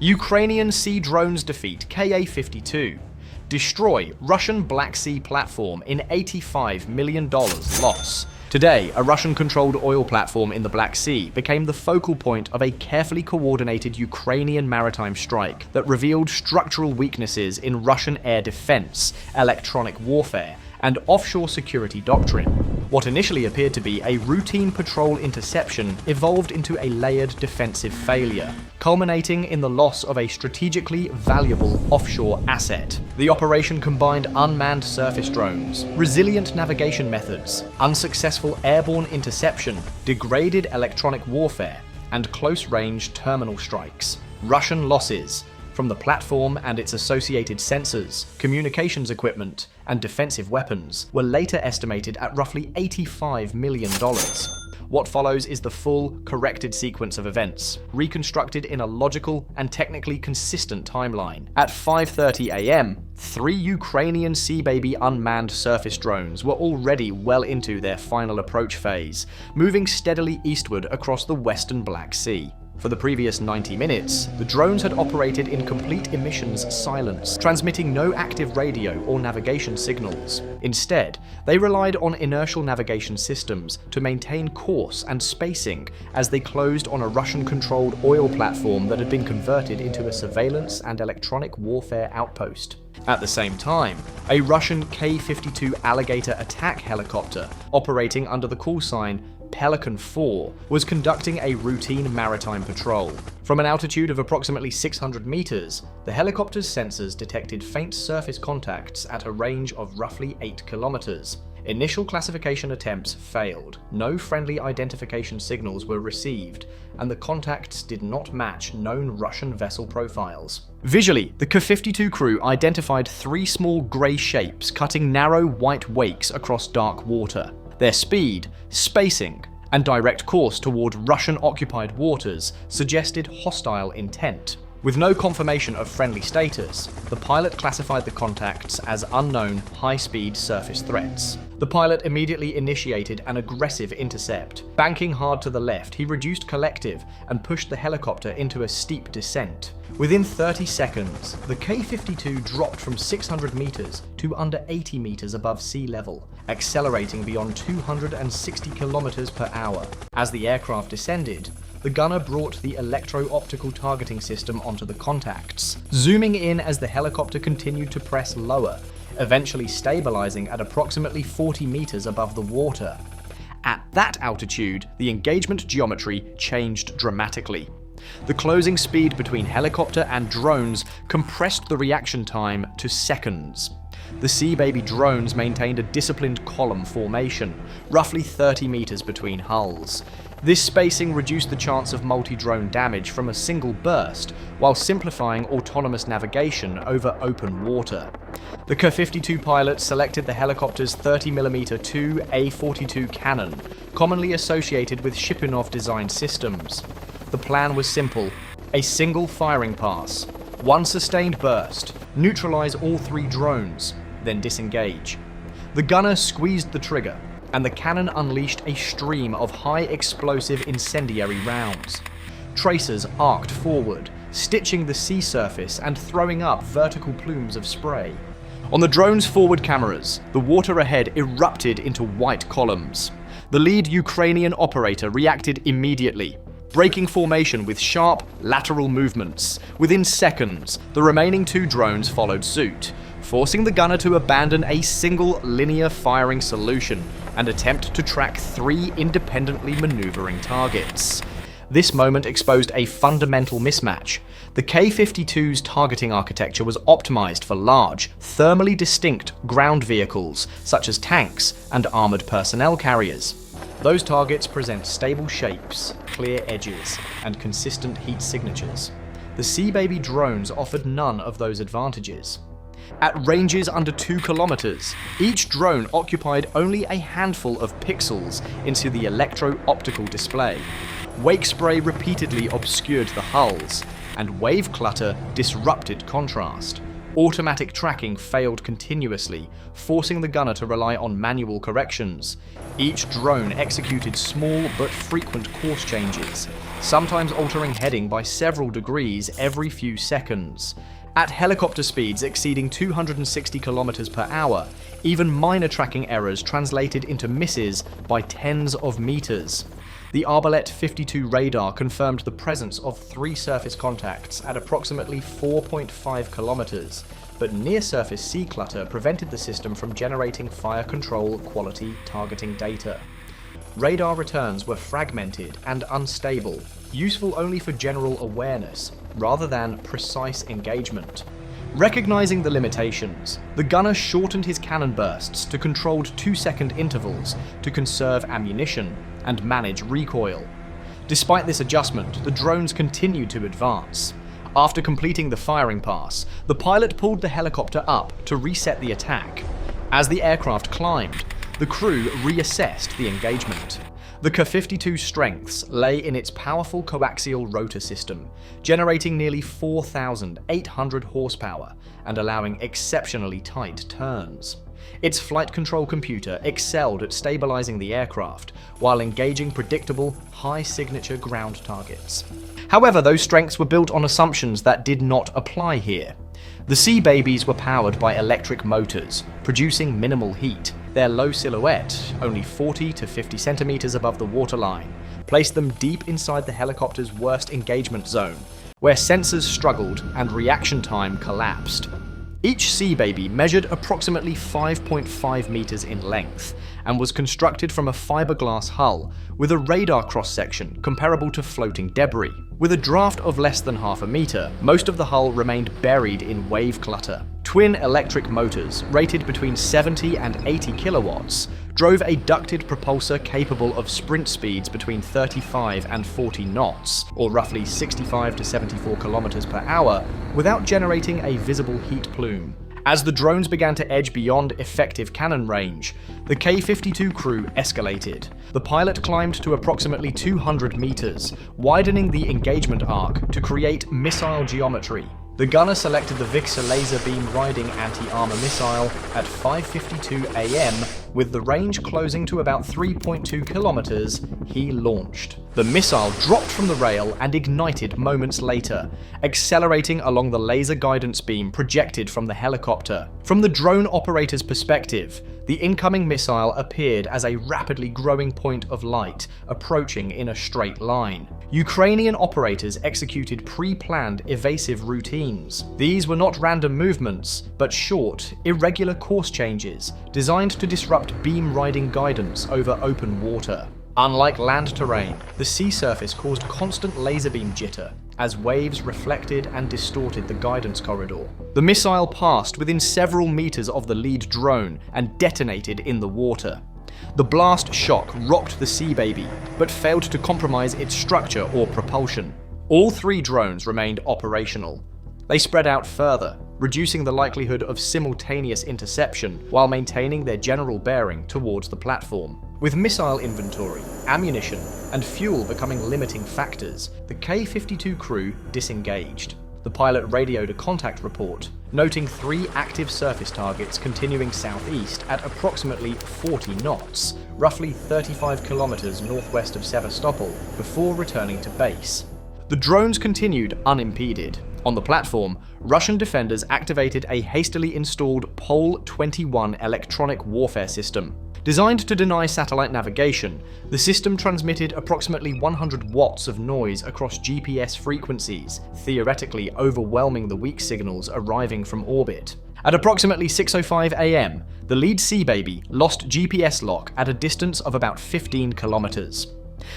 Ukrainian Sea Drones defeat Ka-52. Destroy Russian Black Sea platform in $85 million loss. Today, a Russian-controlled oil platform in the Black Sea became the focal point of a carefully coordinated Ukrainian maritime strike that revealed structural weaknesses in Russian air defense, electronic warfare, and offshore security doctrine. What initially appeared to be a routine patrol interception evolved into a layered defensive failure, culminating in the loss of a strategically valuable offshore asset. The operation combined unmanned surface drones, resilient navigation methods, unsuccessful airborne interception, degraded electronic warfare, and close-range terminal strikes. Russian losses from the platform and its associated sensors, communications equipment, and defensive weapons were later estimated at roughly $85 million. What follows is the full, corrected sequence of events, reconstructed in a logical and technically consistent timeline. At 5:30 a.m., 3 Ukrainian Sea Baby unmanned surface drones were already well into their final approach phase, moving steadily eastward across the western Black Sea. For the previous 90 minutes, the drones had operated in complete emissions silence, transmitting no active radio or navigation signals. Instead, they relied on inertial navigation systems to maintain course and spacing as they closed on a Russian-controlled oil platform that had been converted into a surveillance and electronic warfare outpost. At the same time, a Russian Ka-52 Alligator attack helicopter, operating under the call sign Pelican 4, was conducting a routine maritime patrol. From an altitude of approximately 600 meters, the helicopter's sensors detected faint surface contacts at a range of roughly 8 kilometers. Initial classification attempts failed, no friendly identification signals were received, and the contacts did not match known Russian vessel profiles. Visually, the Ka-52 crew identified 3 small grey shapes cutting narrow white wakes across dark water. Their speed, spacing, and direct course toward Russian-occupied waters suggested hostile intent. With no confirmation of friendly status, the pilot classified the contacts as unknown high-speed surface threats. The pilot immediately initiated an aggressive intercept. Banking hard to the left, he reduced collective and pushed the helicopter into a steep descent. Within 30 seconds, the Ka-52 dropped from 600 meters to under 80 meters above sea level, accelerating beyond 260 kilometers per hour. As the aircraft descended, the gunner brought the electro-optical targeting system onto the contacts, zooming in as the helicopter continued to press lower, eventually stabilizing at approximately 40 meters above the water. At that altitude, the engagement geometry changed dramatically. The closing speed between helicopter and drones compressed the reaction time to seconds. The Sea Baby drones maintained a disciplined column formation, roughly 30 meters between hulls. This spacing reduced the chance of multi-drone damage from a single burst, while simplifying autonomous navigation over open water. The Ka-52 pilot selected the helicopter's 30mm 2 A-42 cannon, commonly associated with Shipunov-designed systems. The plan was simple: a single firing pass, one sustained burst, neutralize all 3 drones, then disengage. The gunner squeezed the trigger, and the cannon unleashed a stream of high-explosive incendiary rounds. Tracers arced forward, stitching the sea surface and throwing up vertical plumes of spray. On the drone's forward cameras, the water ahead erupted into white columns. The lead Ukrainian operator reacted immediately, breaking formation with sharp, lateral movements. Within seconds, the remaining 2 drones followed suit, forcing the gunner to abandon a single linear firing solution and attempt to track 3 independently maneuvering targets. This moment exposed a fundamental mismatch. The Ka-52's targeting architecture was optimized for large, thermally distinct ground vehicles, such as tanks and armored personnel carriers. Those targets present stable shapes, clear edges, and consistent heat signatures. The Sea Baby drones offered none of those advantages. At ranges under 2 kilometers, each drone occupied only a handful of pixels into the electro-optical display. Wake spray repeatedly obscured the hulls, and wave clutter disrupted contrast. Automatic tracking failed continuously, forcing the gunner to rely on manual corrections. Each drone executed small but frequent course changes, sometimes altering heading by several degrees every few seconds. At helicopter speeds exceeding 260 km per hour, even minor tracking errors translated into misses by tens of meters. The Arbalete 52 radar confirmed the presence of 3 surface contacts at approximately 4.5 kilometers, but near-surface sea clutter prevented the system from generating fire control quality targeting data. Radar returns were fragmented and unstable, useful only for general awareness, rather than precise engagement. Recognizing the limitations, the gunner shortened his cannon bursts to controlled 2-second intervals to conserve ammunition and manage recoil. Despite this adjustment, the drones continued to advance. After completing the firing pass, the pilot pulled the helicopter up to reset the attack. As the aircraft climbed, the crew reassessed the engagement. The Ka-52's strengths lay in its powerful coaxial rotor system, generating nearly 4,800 horsepower and allowing exceptionally tight turns. Its flight control computer excelled at stabilizing the aircraft while engaging predictable, high-signature ground targets. However, those strengths were built on assumptions that did not apply here. The Sea Babies were powered by electric motors, producing minimal heat. Their low silhouette, only 40 to 50 centimeters above the waterline, placed them deep inside the helicopter's worst engagement zone, where sensors struggled and reaction time collapsed. Each Sea Baby measured approximately 5.5 meters in length and was constructed from a fiberglass hull with a radar cross-section comparable to floating debris. With a draft of less than half a meter, most of the hull remained buried in wave clutter. Twin electric motors, rated between 70 and 80 kilowatts, drove a ducted propulsor capable of sprint speeds between 35 and 40 knots, or roughly 65 to 74 kilometers per hour, without generating a visible heat plume. As the drones began to edge beyond effective cannon range, the Ka-52 crew escalated. The pilot climbed to approximately 200 meters, widening the engagement arc to create missile geometry. The gunner selected the Vixer laser beam riding anti-armor missile at 5:52 a.m. With the range closing to about 3.2 kilometers, he launched. The missile dropped from the rail and ignited moments later, accelerating along the laser guidance beam projected from the helicopter. From the drone operator's perspective, the incoming missile appeared as a rapidly growing point of light, approaching in a straight line. Ukrainian operators executed pre-planned evasive routines. These were not random movements, but short, irregular course changes designed to disrupt beam riding guidance over open water. Unlike land terrain, the sea surface caused constant laser beam jitter as waves reflected and distorted the guidance corridor. The missile passed within several meters of the lead drone and detonated in the water. The blast shock rocked the Sea Baby, but failed to compromise its structure or propulsion. All 3 drones remained operational. They spread out further, reducing the likelihood of simultaneous interception while maintaining their general bearing towards the platform. With missile inventory, ammunition, and fuel becoming limiting factors, the Ka-52 crew disengaged. The pilot radioed a contact report, noting 3 active surface targets continuing southeast at approximately 40 knots, roughly 35 kilometers northwest of Sevastopol, before returning to base. The drones continued unimpeded. On the platform, Russian defenders activated a hastily installed Pol-21 electronic warfare system. Designed to deny satellite navigation, the system transmitted approximately 100 watts of noise across GPS frequencies, theoretically overwhelming the weak signals arriving from orbit. At approximately 6:05 a.m., the lead Sea Baby lost GPS lock at a distance of about 15 kilometers.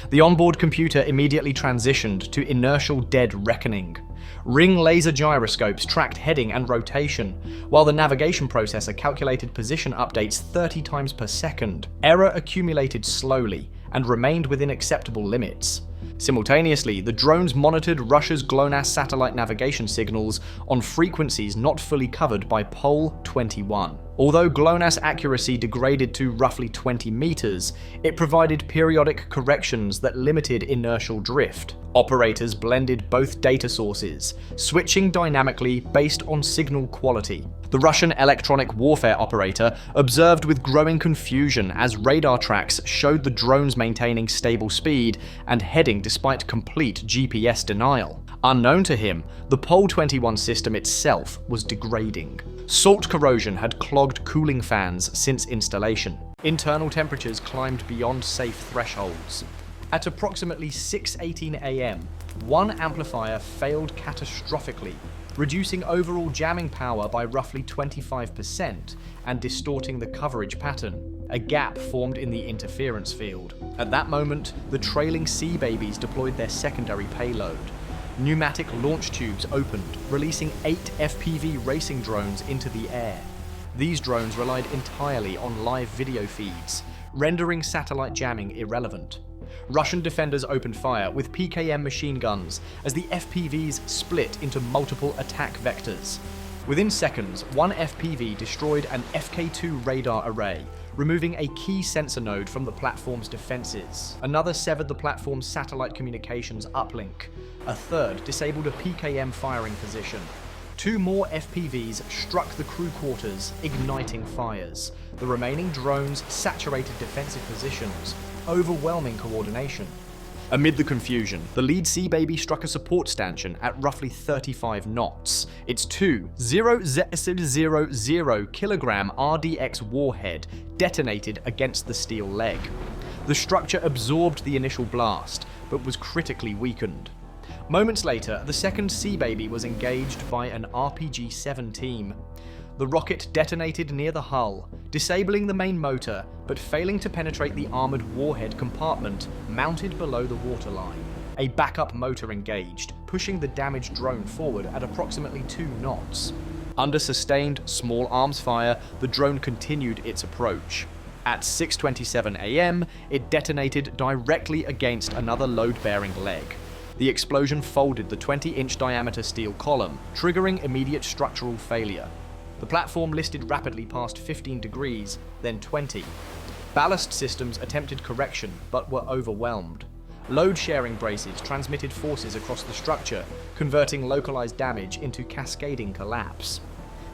The onboard computer immediately transitioned to inertial dead reckoning. Ring laser gyroscopes tracked heading and rotation, while the navigation processor calculated position updates 30 times per second. Error accumulated slowly and remained within acceptable limits. Simultaneously, the drones monitored Russia's GLONASS satellite navigation signals on frequencies not fully covered by Pol-21. Although GLONASS accuracy degraded to roughly 20 meters, it provided periodic corrections that limited inertial drift. Operators blended both data sources, switching dynamically based on signal quality. The Russian electronic warfare operator observed with growing confusion as radar tracks showed the drones maintaining stable speed and heading despite complete GPS denial. Unknown to him, the Pole 21 system itself was degrading. Salt corrosion had clogged cooling fans since installation. Internal temperatures climbed beyond safe thresholds. At approximately 6:18 a.m., one amplifier failed catastrophically, reducing overall jamming power by roughly 25% and distorting the coverage pattern. A gap formed in the interference field. At that moment, the trailing Sea Babies deployed their secondary payload. Pneumatic launch tubes opened, releasing 8 FPV racing drones into the air. These drones relied entirely on live video feeds, rendering satellite jamming irrelevant. Russian defenders opened fire with PKM machine guns as the FPVs split into multiple attack vectors. Within seconds, one FPV destroyed an FK2 radar array, removing a key sensor node from the platform's defenses. Another severed the platform's satellite communications uplink. A third disabled a PKM firing position. 2 more FPVs struck the crew quarters, igniting fires. The remaining drones saturated defensive positions, overwhelming coordination. Amid the confusion, the lead Sea Baby struck a support stanchion at roughly 35 knots. Its 2.000 kilogram RDX warhead detonated against the steel leg. The structure absorbed the initial blast, but was critically weakened. Moments later, the second Sea Baby was engaged by an RPG-7 team. The rocket detonated near the hull, disabling the main motor, but failing to penetrate the armored warhead compartment mounted below the waterline. A backup motor engaged, pushing the damaged drone forward at approximately 2 knots. Under sustained small arms fire, the drone continued its approach. At 6:27 a.m., it detonated directly against another load-bearing leg. The explosion folded the 20-inch diameter steel column, triggering immediate structural failure. The platform listed rapidly past 15 degrees, then 20. Ballast systems attempted correction, but were overwhelmed. Load-sharing braces transmitted forces across the structure, converting localized damage into cascading collapse.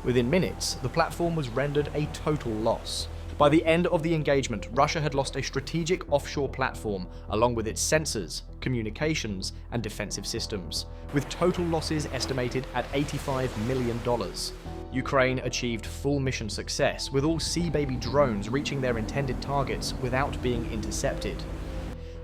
Within minutes, the platform was rendered a total loss. By the end of the engagement, Russia had lost a strategic offshore platform, along with its sensors, communications, and defensive systems, with total losses estimated at $85 million. Ukraine achieved full mission success, with all Sea Baby drones reaching their intended targets without being intercepted.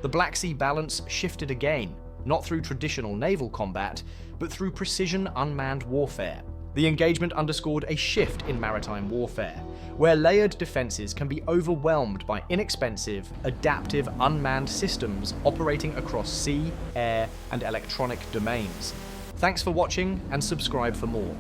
The Black Sea balance shifted again, not through traditional naval combat, but through precision unmanned warfare. The engagement underscored a shift in maritime warfare, where layered defenses can be overwhelmed by inexpensive, adaptive unmanned systems operating across sea, air, and electronic domains. Thanks for watching, and subscribe for more.